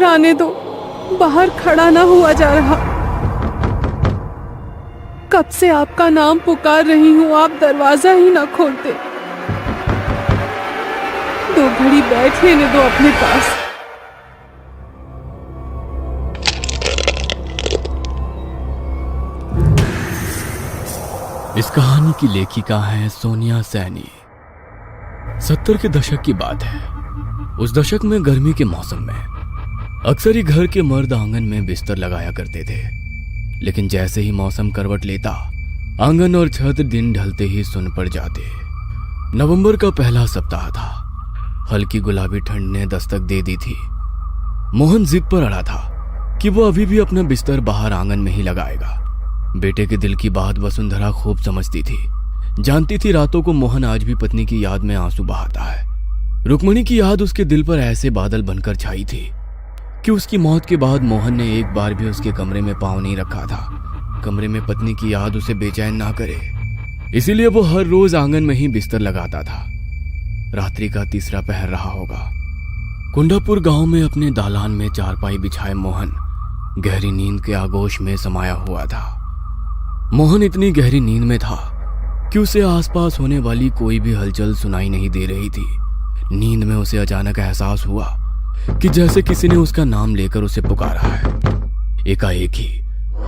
आने दो, बाहर खड़ा ना हुआ जा रहा। कब से आपका नाम पुकार रही हूँ, आप दरवाजा ही ना खोलते। 2 घड़ी बैठ लेने दो अपने पास। इस कहानी की लेखिका है सोनिया सैनी। 70 के दशक की बात है। उस दशक में गर्मी के मौसम में अक्सर ही घर के मर्द आंगन में बिस्तर लगाया करते थे, लेकिन जैसे ही मौसम करवट लेता, आंगन और छत दिन ढलते ही सुन पड़ जाते। नवंबर का पहला सप्ताह था। हल्की गुलाबी ठंड ने दस्तक दे दी थी। मोहन जिद पर अड़ा था कि वो अभी भी अपना बिस्तर बाहर आंगन में ही लगाएगा। बेटे के दिल की बात वसुंधरा खूब समझती थी। जानती थी रातों को मोहन आज भी पत्नी की याद में आंसू बहाता है। रुक्मणी की याद उसके दिल पर ऐसे बादल बनकर छाई थी कि उसकी मौत के बाद मोहन ने एक बार भी उसके कमरे में पांव नहीं रखा था। कमरे में पत्नी की याद उसे बेचैन ना करे, इसीलिए वो हर रोज आंगन में ही बिस्तर लगाता था। रात्रि का तीसरा पहर रहा होगा। कुंडापुर गांव में अपने दालान में चारपाई बिछाए मोहन गहरी नींद के आगोश में समाया हुआ था। मोहन इतनी गहरी नींद में था कि उसे आसपास होने वाली कोई भी हलचल सुनाई नहीं दे रही थी। नींद में उसे अचानक एहसास हुआ कि जैसे किसी ने उसका नाम लेकर उसे पुकारा है। एकाएक ही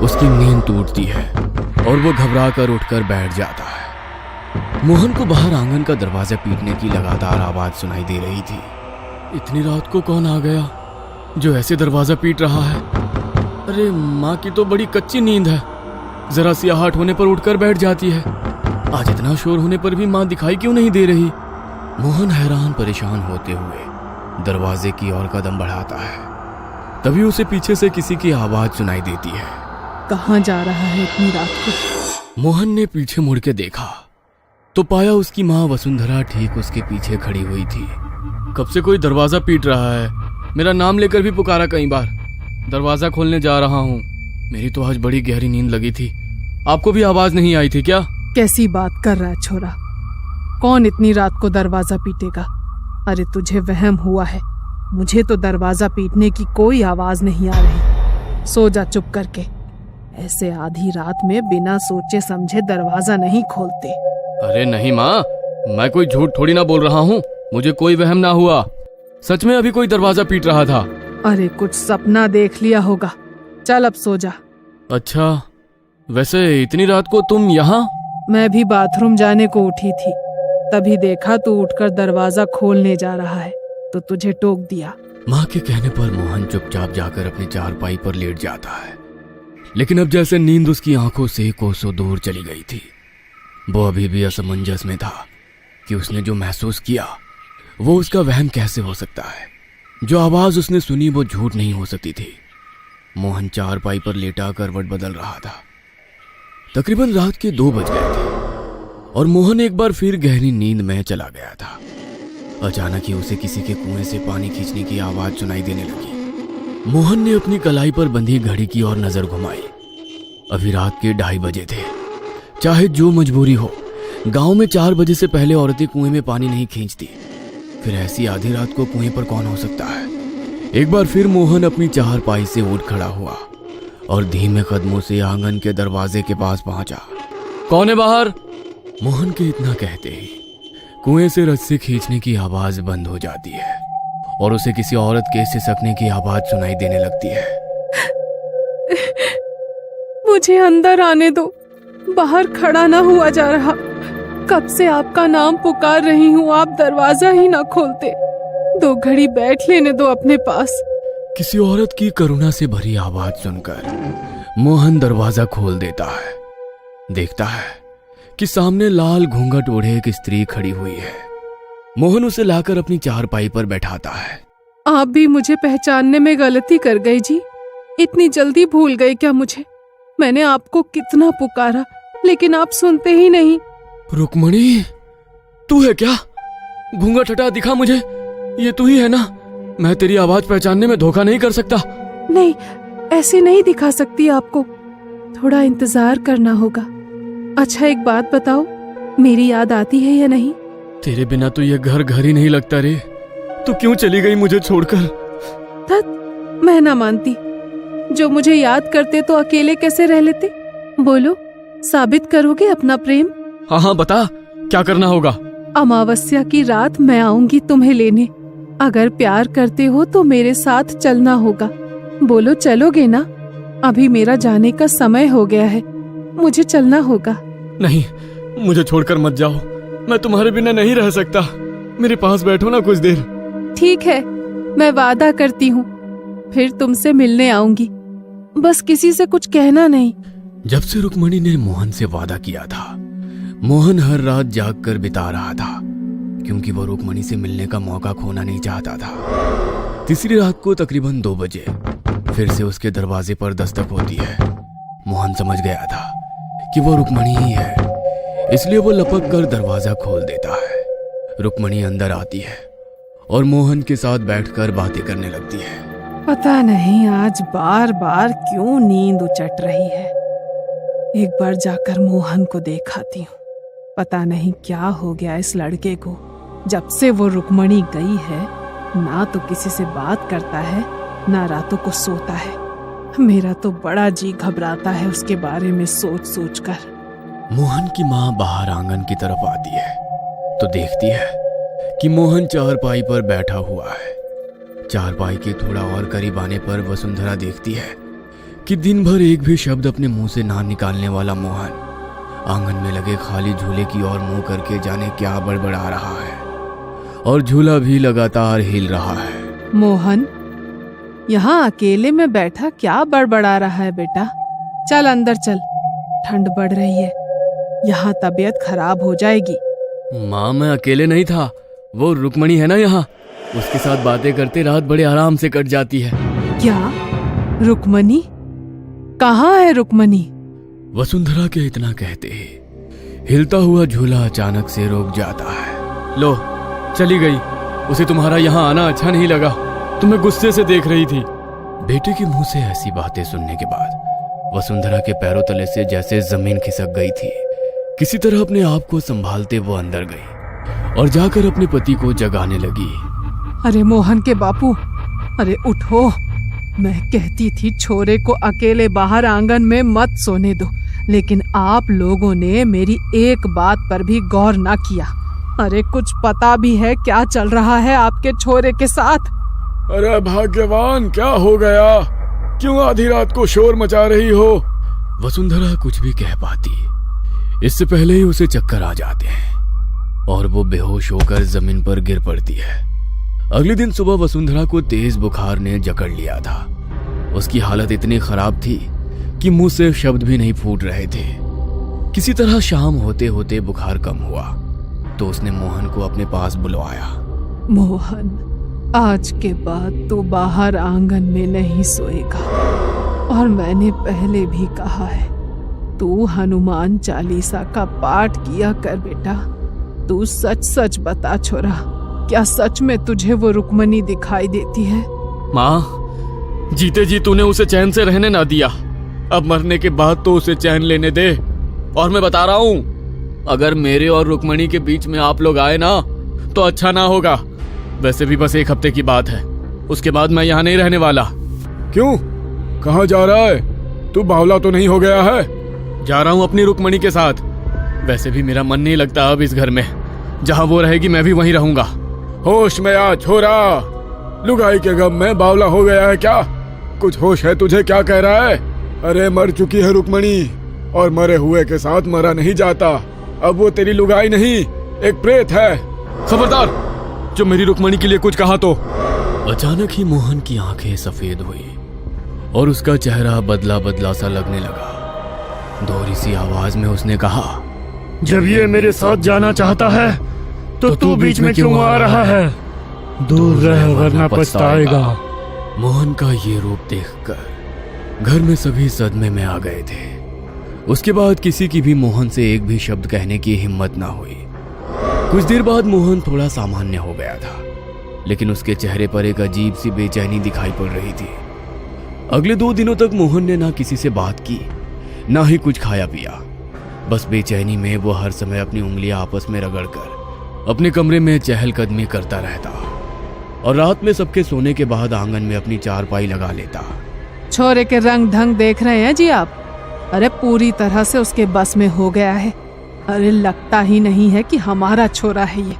उसकी नींद टूटती है और वो घबरा कर उठकर बैठ जाता है। मोहन को बाहर आंगन का दरवाजा पीटने की लगातार आवाज सुनाई दे रही थी। इतनी रात को कौन आ गया जो ऐसे दरवाजा पीट रहा है? अरे माँ की तो बड़ी कच्ची नींद है, जरा सी आहट होने पर उठकर बैठ जाती है। आज इतना शोर होने पर भी माँ दिखाई क्यों नहीं दे रही? मोहन हैरान परेशान होते हुए दरवाजे की ओर कदम बढ़ाता है। तभी उसे पीछे से किसी की आवाज सुनाई देती है। कहाँ जा रहा है इतनी रात को? मोहन ने पीछे मुड़ के देखा तो पाया उसकी माँ वसुंधरा ठीक उसके पीछे खड़ी हुई थी। कब से कोई दरवाजा पीट रहा है, मेरा नाम लेकर भी पुकारा कई बार। दरवाजा खोलने जा रहा हूँ। मेरी तो आज बड़ी गहरी नींद लगी थी। आपको भी आवाज नहीं आई थी क्या? कैसी बात कर रहा है छोरा? कौन इतनी रात को दरवाजा पीटेगा? अरे तुझे वहम हुआ है। मुझे तो दरवाजा पीटने की कोई आवाज नहीं आ रही। सो जा चुप करके। ऐसे आधी रात में बिना सोचे समझे दरवाजा नहीं खोलते। अरे नहीं माँ, मैं कोई झूठ थोड़ी ना बोल रहा हूँ। मुझे कोई वहम ना हुआ। सच में अभी कोई दरवाजा पीट रहा था। अरे कुछ सपना देख लिया होगा। चल अब सो जा। अच्छा, वैसे इतनी रात को तुम यहाँ? मैं भी बाथरूम जाने को उठी थी, तभी देखा तू उठकर दरवाजा खोलने जा रहा है तो तुझे टोक दिया। माँ के कहने पर मोहन चुपचाप जाकर अपनी चारपाई पर लेट जाता है। लेकिन अब जैसे नींद उसकी आंखों से कोसों दूर चली गई थी। वो अभी भी असमंजस में था कि उसने जो महसूस किया वो उसका वहम कैसे हो सकता है। जो आवाज उसने सुनी वो झूठ नहीं हो सकती थी। मोहन चारपाई पर लेटा करवट बदल रहा था। तकरीबन रात के 2 बज गए थे और मोहन एक बार फिर गहरी नींद में चला गया था। अचानक ही उसे किसी के कुएं से पानी खींचने की आवाज सुनाई देने लगी। मोहन ने अपनी कलाई पर बंधी घड़ी की ओर नजर घुमाई। अभी रात के 2:30 बजे थे। चाहे जो मजबूरी हो, गांव में 4 बजे से पहले औरतें कुएं में पानी नहीं खींचती। फिर ऐसी आधी रात को कुएं पर कौन हो सकता है? एक बार फिर मोहन अपनी चारपाई से उठ खड़ा हुआ और धीमे कदमों से आंगन के दरवाजे के पास पहुंचा। कौन है बाहर? मोहन के इतना कहते ही कुएं से रस्सी खींचने की आवाज बंद हो जाती है और उसे किसी औरत के सिसकने की आवाज सुनाई देने लगती है। मुझे अंदर आने दो, बाहर खड़ा ना हुआ जा रहा। कब से आपका नाम पुकार रही हूँ, आप दरवाजा ही ना खोलते। 2 घड़ी बैठ लेने दो अपने पास। किसी औरत की करुणा से भरी आवाज सुनकर मोहन दरवाजा खोल देता है। देखता है कि सामने लाल घूंघट ओढ़े एक स्त्री खड़ी हुई है। मोहन उसे लाकर अपनी चारपाई पर बैठाता है। आप भी मुझे पहचानने में गलती कर गई जी। इतनी जल्दी भूल गए क्या मुझे? मैंने आपको कितना पुकारा लेकिन आप सुनते ही नहीं। रुक्मणी, तू है क्या? घूंघट हटा, दिखा मुझे। ये तू ही है ना? मैं तेरी आवाज पहचानने में धोखा नहीं कर सकता। नहीं, ऐसे नहीं दिखा सकती आपको। थोड़ा इंतजार करना होगा। अच्छा एक बात बताओ, मेरी याद आती है या नहीं? तेरे बिना तो ये घर घर ही नहीं लगता रे। तू क्यों चली गई मुझे छोड़कर? मैं ना मानती। जो मुझे याद करते तो अकेले कैसे रह लेते? बोलो, साबित करोगे अपना प्रेम? हाँ हाँ बता, क्या करना होगा? अमावस्या की रात मैं आऊंगी तुम्हें लेने। अगर प्यार करते हो तो मेरे साथ चलना होगा। बोलो, चलोगे ना? अभी मेरा जाने का समय हो गया है, मुझे चलना होगा। नहीं, मुझे छोड़कर मत जाओ, मैं तुम्हारे बिना नहीं रह सकता। मेरे पास बैठो ना कुछ देर। ठीक है, मैं वादा करती हूँ, फिर तुमसे मिलने आऊंगी। बस किसी से कुछ कहना नहीं। जब से रुक्मणी ने मोहन से वादा किया था, मोहन हर रात जाग कर बिता रहा था, क्योंकि वो रुक्मणी से मिलने का मौका खोना नहीं चाहता था। तीसरी रात को तकरीबन 2 बजे फिर से उसके दरवाजे पर दस्तक होती है। मोहन समझ गया था कि वो रुक्मणी ही है, इसलिए वो लपक कर दरवाजा खोल देता है। रुक्मणी अंदर आती है और मोहन के साथ बैठकर बातें करने लगती है। पता नहीं आज बार बार क्यों नींद उचट रही है। एक बार जाकर मोहन को देखाती हूँ। पता नहीं क्या हो गया इस लड़के को। जब से वो रुक्मणी गई है, ना तो किसी से बात करता है, ना रातों को सोता है। मेरा तो बड़ा जी घबराता है उसके बारे में सोच सोच कर। मोहन की माँ बाहर आंगन की तरफ आती है तो देखती है कि मोहन चारपाई पर बैठा हुआ है। चारपाई के थोड़ा और करीब आने पर वसुंधरा देखती है कि दिन भर एक भी शब्द अपने मुंह से ना निकालने वाला मोहन आंगन में लगे खाली झूले की ओर मुंह करके जाने क्या बड़बड़ा रहा है, और झूला भी लगातार हिल रहा है। मोहन, यहाँ अकेले में बैठा क्या बड़बड़ा रहा है बेटा? चल अंदर चल, ठंड बढ़ रही है, यहाँ तबीयत खराब हो जाएगी। माँ, मैं अकेले नहीं था, वो रुक्मणी है ना यहाँ, उसके साथ बातें करते रात बड़े आराम से कट जाती है। क्या? रुक्मणी? कहाँ है रुक्मणी? वसुंधरा के इतना कहते ही हिलता हुआ झूला अचानक से रुक जाता है। लो, चली गई। उसे तुम्हारा यहाँ आना अच्छा नहीं लगा, तुम्हें गुस्से से देख रही थी। बेटे के मुंह से ऐसी बातें सुनने के बाद वसुंधरा के पैरों तले से जैसे जमीन खिसक गई थी। किसी तरह अपने आप को संभालते वो अंदर गई और जाकर अपने पति को जगाने लगी। अरे मोहन के बापू, अरे उठो। मैं कहती थी छोरे को अकेले बाहर आंगन में मत सोने दो, लेकिन आप लोगों ने मेरी एक बात पर भी गौर ना किया। अरे कुछ पता भी है क्या चल रहा है आपके छोरे के साथ? अरे भाग्यवान, क्या हो गया? क्यों आधी रात को शोर मचा रही हो? वसुंधरा कुछ भी कह पाती, इससे पहले ही उसे चक्कर आ जाते हैं और वो बेहोश होकर जमीन पर गिर पड़ती है। अगले दिन सुबह वसुंधरा को तेज बुखार ने जकड़ लिया था। उसकी हालत इतनी खराब थी कि मुंह से शब्द भी नहीं फूट रहे थे। किसी तरह शाम होते होते बुखार कम हुआ तो उसने मोहन को अपने पास बुलवाया। मोहन, आज के बाद तू बाहर आंगन में नहीं सोएगा, और मैंने पहले भी कहा है, तू हनुमान चालीसा का पाठ किया कर बेटा। तू सच सच बता छोरा, क्या सच में तुझे वो रुक्मणी दिखाई देती है? माँ, जीते जी तूने उसे चैन से रहने ना दिया, अब मरने के बाद तो उसे चैन लेने दे। और मैं बता रहा हूँ, अगर मेरे और रुक्मणी के बीच में आप लोग आए ना तो अच्छा ना होगा। वैसे भी बस 1 हफ्ते की बात है, उसके बाद मैं यहाँ नहीं रहने वाला। क्यों? कहाँ जा रहा है? तू बावला तो नहीं हो गया है? जा रहा हूँ अपनी रुक्मणी के साथ। वैसे भी मेरा मन नहीं लगता अब इस घर में, जहाँ वो रहेगी मैं भी वहीं रहूंगा। होश में आ छोरा, लुगाई के गम में बावला हो गया है क्या? कुछ होश है तुझे? क्या कह रहा है? अरे मर चुकी है रुक्मणी, और मरे हुए के साथ मरा नहीं जाता। अब वो तेरी लुगाई नहीं, एक प्रेत है। खबरदार, जो मेरी रुक्मणी के लिए कुछ कहा तो। अचानक ही मोहन की आंखें सफेद हुई और उसका चेहरा बदला बदला सा लगने लगा। दोहरी सी आवाज में उसने कहा, जब ये मेरे साथ जाना चाहता है तो तू बीच में क्यों आ रहा है? दूर रह वरना पछताएगा। मोहन का ये रूप देखकर घर में सभी सदमे में आ गए थे। उसके बाद किसी की भी मोहन से एक भी शब्द कहने की हिम्मत ना हुई। कुछ देर बाद मोहन थोड़ा सामान्य हो गया था, लेकिन उसके चेहरे पर एक अजीब सी बेचैनी दिखाई पड़ रही थी। अगले 2 दिनों तक मोहन ने ना किसी से बात की, ना ही कुछ खाया पिया। बस बेचैनी में वो हर समय अपनी उंगलियां आपस में रगड़कर अपने कमरे में चहलकदमी करता रहता। और रात में सबके सोने के बाद आंगन में अपनी चारपाई लगा लेता। छोरे के रंग ढंग देख रहे हैं जी आप? अरे पूरी तरह से उसके बस में हो गया है। अरे लगता ही नहीं है कि हमारा छोरा है ये।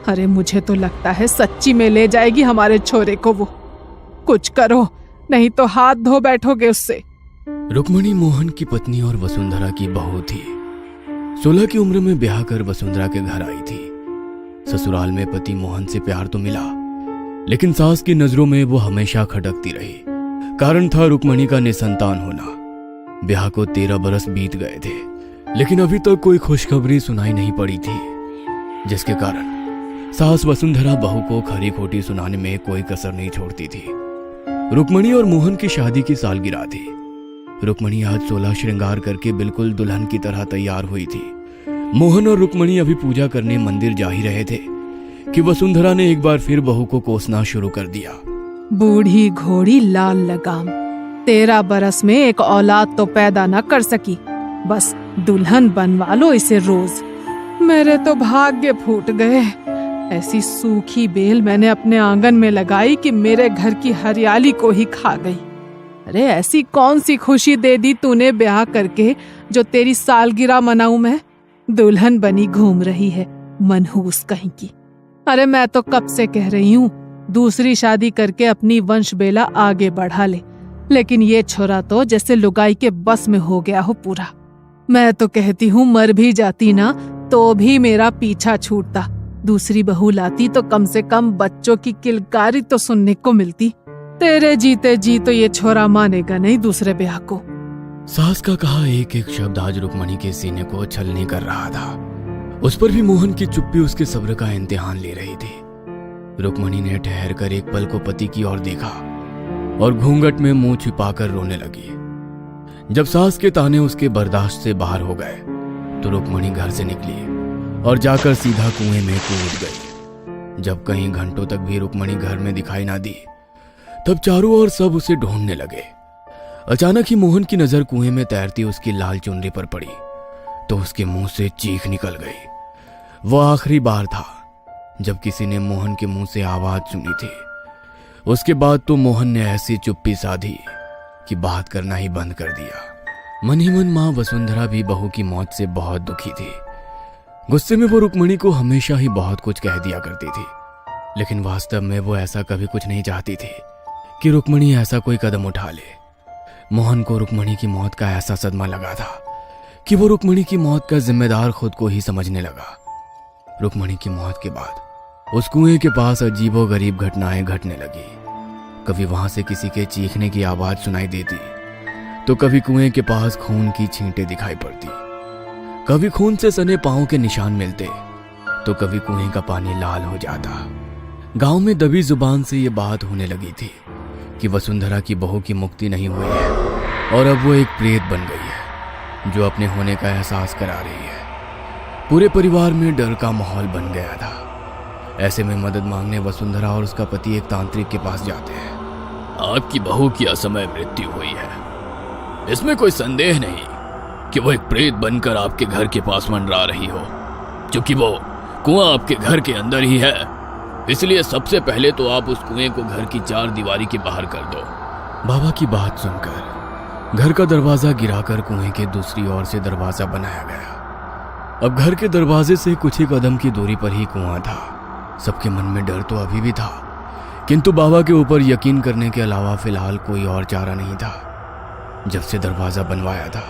अरे मुझे तो लगता है सच्ची में ले जाएगी हमारे छोरे को वो। कुछ करो, नहीं तो हाथ धो बैठोगे उससे। रुक्मणी मोहन की पत्नी और वसुंधरा की बहू थी। 16 की उम्र में ब्याह कर वसुंधरा के घर आई थी। ससुराल में पति मोहन से प्यार तो मिला, लेकिन सास की नजरों में वो हमेशा खटकती रही। कारण था रुक्मणी का निसंतान होना। ब्याह को 13 बरस बीत गए थे, लेकिन अभी तक कोई खुशखबरी सुनाई नहीं पड़ी थी, जिसके कारण सास वसुंधरा बहू को खरी खोटी सुनाने में कोई कसर नहीं छोड़ती थी। रुक्मणी और मोहन की शादी की सालगिरह थी। रुक्मणी आज 16 श्रृंगार करके बिल्कुल दुल्हन की तरह तैयार हुई थी। मोहन और रुक्मणी अभी पूजा करने मंदिर जा ही रहे थे कि वसुंधरा ने एक बार फिर बहू को कोसना शुरू कर दिया। बूढ़ी घोड़ी लाल लगाम, 13 बरस में एक औलाद तो पैदा न कर सकी, बस दुल्हन बनवा लो इसे रोज। मेरे तो भाग्य फूट गए। ऐसी सूखी बेल मैंने अपने आंगन में लगाई कि मेरे घर की हरियाली को ही खा गई। अरे ऐसी कौन सी खुशी दे दी तूने ब्याह करके जो तेरी सालगिरह मनाऊं मैं? दुल्हन बनी घूम रही है, मनहूस कहीं की। अरे मैं तो कब से कह रही हूँ दूसरी शादी करके अपनी वंश बेला आगे बढ़ा ले, लेकिन ये छोरा तो जैसे लुगाई के बस में हो गया हो पूरा। मैं तो कहती हूँ मर भी जाती ना तो भी मेरा पीछा छूटता। दूसरी बहू लाती तो कम से कम बच्चों की किलकारी तो सुनने को मिलती। तेरे जीते जी तो ये छोरा मानेगा नहीं दूसरे ब्याह को। सास का कहा एक एक शब्द आज रुक्मणी के सीने को छलनी कर रहा था। उस पर भी मोहन की चुप्पी उसके सब्र का इम्तिहान ले रही थी। रुक्मणी ने ठहर कर एक पल को पति की ओर देखा और घूंघट में मुंह छिपाकर रोने लगी। जब सास के ताने उसके बर्दाश्त से बाहर हो गए तो रुक्मणी घर से निकली और जाकर सीधा कुएं में कूद गई। जब कहीं घंटों तक भी रुक्मणी घर में दिखाई ना दी, तब चारों ओर सब उसे ढूंढने लगे। अचानक ही मोहन की नजर कुएं में तैरती उसकी लाल चुनरी पर पड़ी तो उसके मुंह से चीख निकल गई। वो आखिरी बार था जब किसी ने मोहन के मुंह से आवाज सुनी थी। उसके बाद तो मोहन ने ऐसी चुप्पी साधी कि बात करना ही बंद कर दिया। मन ही मन मां वसुंधरा भी बहू की मौत से बहुत दुखी थी। गुस्से में वो रुक्मणी को हमेशा ही बहुत कुछ कह दिया करती थी, लेकिन वास्तव में वो ऐसा कभी कुछ नहीं चाहती थी कि रुक्मणी ऐसा कोई कदम उठा ले। मोहन को रुक्मणी की मौत का ऐसा सदमा लगा था कि वो रुक्मणी की मौत का जिम्मेदार खुद को ही समझने लगा। रुक्मणी की मौत के बाद उस कुएं के पास अजीबोगरीब घटनाएं घटने लगी। कभी वहां से किसी के चीखने की आवाज सुनाई देती, तो कभी कुएं के पास खून की छींटें दिखाई पड़ती। कभी खून से सने पांव के निशान मिलते, तो कभी कुएं का पानी लाल हो जाता। गांव में दबी जुबान से ये बात होने लगी थी कि वसुंधरा की बहू की मुक्ति नहीं हुई है और अब वो एक प्रेत बन गई है जो अपने होने का एहसास करा रही है। पूरे परिवार में डर का माहौल बन गया था। ऐसे में मदद मांगने वसुंधरा और उसका पति एक तांत्रिक के पास जाते हैं। आपकी बहू की असमय मृत्यु हुई है, इसमें कोई संदेह नहीं कि वो एक प्रेत बनकर आपके घर के पास मंडरा रही हो। क्योंकि वो कुआं आपके घर के अंदर ही है, इसलिए सबसे पहले तो आप उस कुएं को घर की 4 दीवारी के बाहर कर दो। बाबा की बात सुनकर घर का दरवाजा गिराकर कुएं के दूसरी ओर से दरवाजा बनाया गया। अब घर के दरवाजे से कुछ ही कदम की दूरी पर ही कुआं था। सबके मन में डर तो अभी भी था, किंतु बाबा के ऊपर यकीन करने के अलावा फिलहाल कोई और चारा नहीं था। जब से दरवाजा बनवाया था,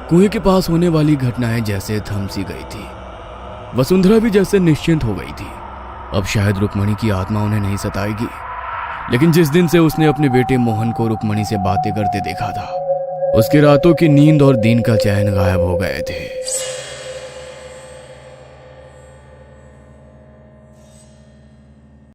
कुएं के पास होने वाली घटनाएं जैसे थम सी गई थी। वसुंधरा भी जैसे निश्चिंत हो गई थी। अब शायद रुक्मणी की आत्मा उन्हें नहीं सताएगी, लेकिन जिस दिन से उसने अपने बेटे मोहन को रुक्मणी से बातें करते देखा था, उसकी रातों की नींद और दिन का चैन गायब हो गए थे।